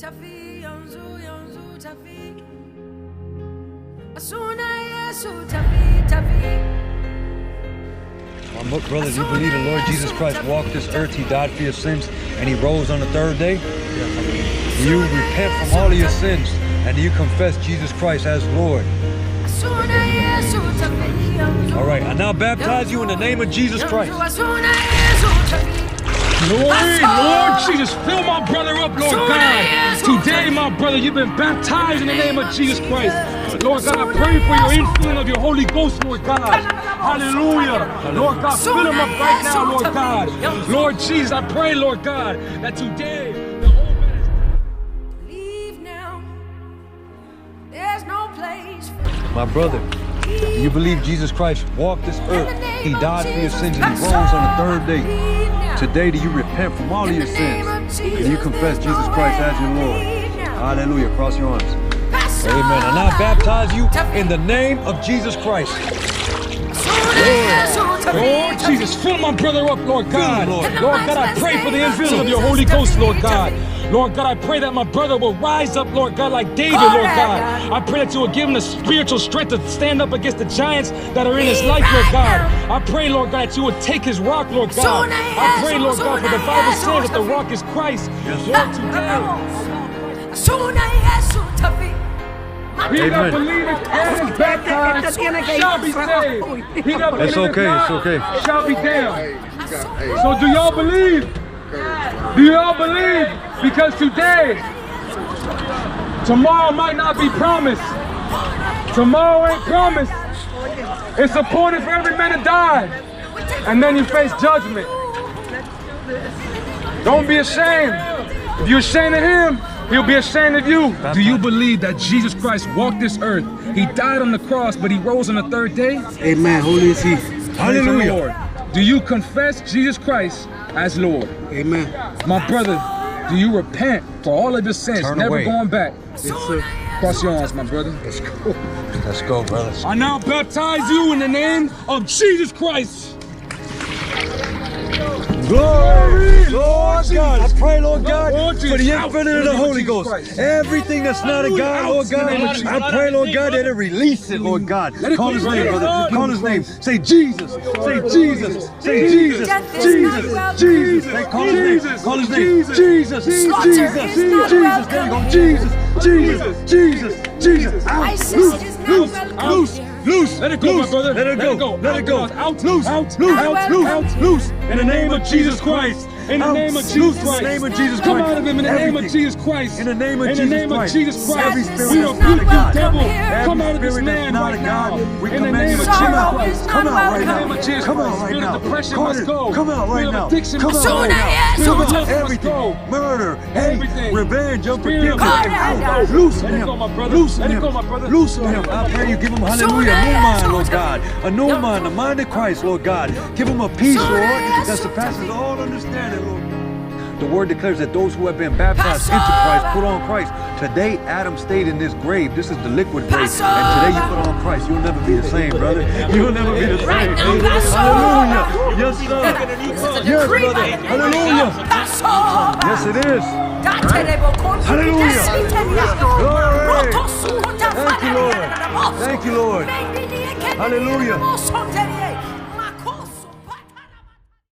My brother, do you believe the Lord Jesus Christ walked this earth? He died for your sins and he rose on the third day? Do you repent from all of your sins and do you confess Jesus Christ as Lord? All right, I now baptize you in the name of Jesus Christ. Lord Jesus, fill my brother up, Lord God. Today, my brother, you've been baptized in the name of Jesus Christ. Lord God, I pray for your infilling of your Holy Ghost, Lord God. Hallelujah. Lord God, fill him up right now, Lord God. Lord Jesus, I pray, Lord God, that today the old man is... Leave now. There's no place. My brother, do you believe Jesus Christ walked this earth? He died for your sins and he rose on the third day. Today, do you repent from all of your sins? And you confess Jesus Christ as your Lord? Hallelujah. Cross your arms. Amen. I now baptize you in the name of Jesus Christ. Lord Jesus, fill my brother up, Lord God. Lord God, I pray for the infilling of your Holy Ghost, Lord God. Lord God, I pray that my brother will rise up, Lord God, like David, Lord God. I pray that you will give him the spiritual strength to stand up against the giants that are in his life, Lord God. I pray, Lord God, that you would take his rock, Lord God. I pray, Lord God, for the Bible says that the rock is Christ. Lord, today. He that believeth and is baptized shall be saved. He that believeth not shall be damned. So do y'all believe? Do y'all believe? Because today, tomorrow might not be promised. Tomorrow ain't promised. It's appointed for every man to die. And then you face judgment. Don't be ashamed. If you're ashamed of him, he'll be ashamed of you. Do you believe that Jesus Christ walked this earth? He died on the cross, but he rose on the third day? Amen. Holy is he. Hallelujah. Lord. Do you confess Jesus Christ as Lord? Amen. My brother, do you repent for all of your sins, never going back? Yes, sir. Cross your arms, my brother. Let's go. Let's go, brothers. I now baptize you in the name of Jesus Christ. Glory, Lord God. I pray, Lord God, for the infinite of the Holy Ghost. Christ. Everything that's not of God, Lord God, I pray, Lord God, that it release it, Lord God. Call his name, brother. Call his name. Say Jesus. Say Jesus. Say Jesus. Jesus. Jesus. Say, call his name. Call his name. Jesus. Jesus. Jesus. There you go. Jesus. Jesus. Jesus. Out. Loose. Loose! Let it go, my brother. Let it go. Let it go. Out. Loose. Out. Loose. In the name of Jesus Christ. In the name of Jesus Christ. In the name of Jesus Christ. Come out of him in the name of Jesus Christ. In the name of Jesus Christ. Every spirit We that's rebuke not of you, God. devil. Every Come out of this spirit man that's not right of now. God. We In the command name you of to come out. Jesus Christ. Come out right In the name now. of Jesus Come out Christ. right Spirit now. of depression must go. Come out right Spirit now. of addiction Come must out go. right now. Spirit Come of out lust must everything. go. Murder, hate, Everything. revenge, Spirit of unforgiveness. Loosen Loosen him. him. Let it go, my brother. Loosen him. I pray you give him, hallelujah, a new mind, Lord God. A new mind, the mind of Christ, Lord God. Give him a peace, Lord, that surpasses all understanding, Lord. The word declares that those who have been baptized into Christ put on Christ. Today, Adam stayed in this grave. This is the liquid grave. And today you put on Christ. You'll never be the same, brother. You'll never be the same. Hallelujah. Yes, sir. Yes, brother. Hallelujah. Yes, it is. Hallelujah. Glory. Thank you, Lord. Thank you, Lord. Hallelujah.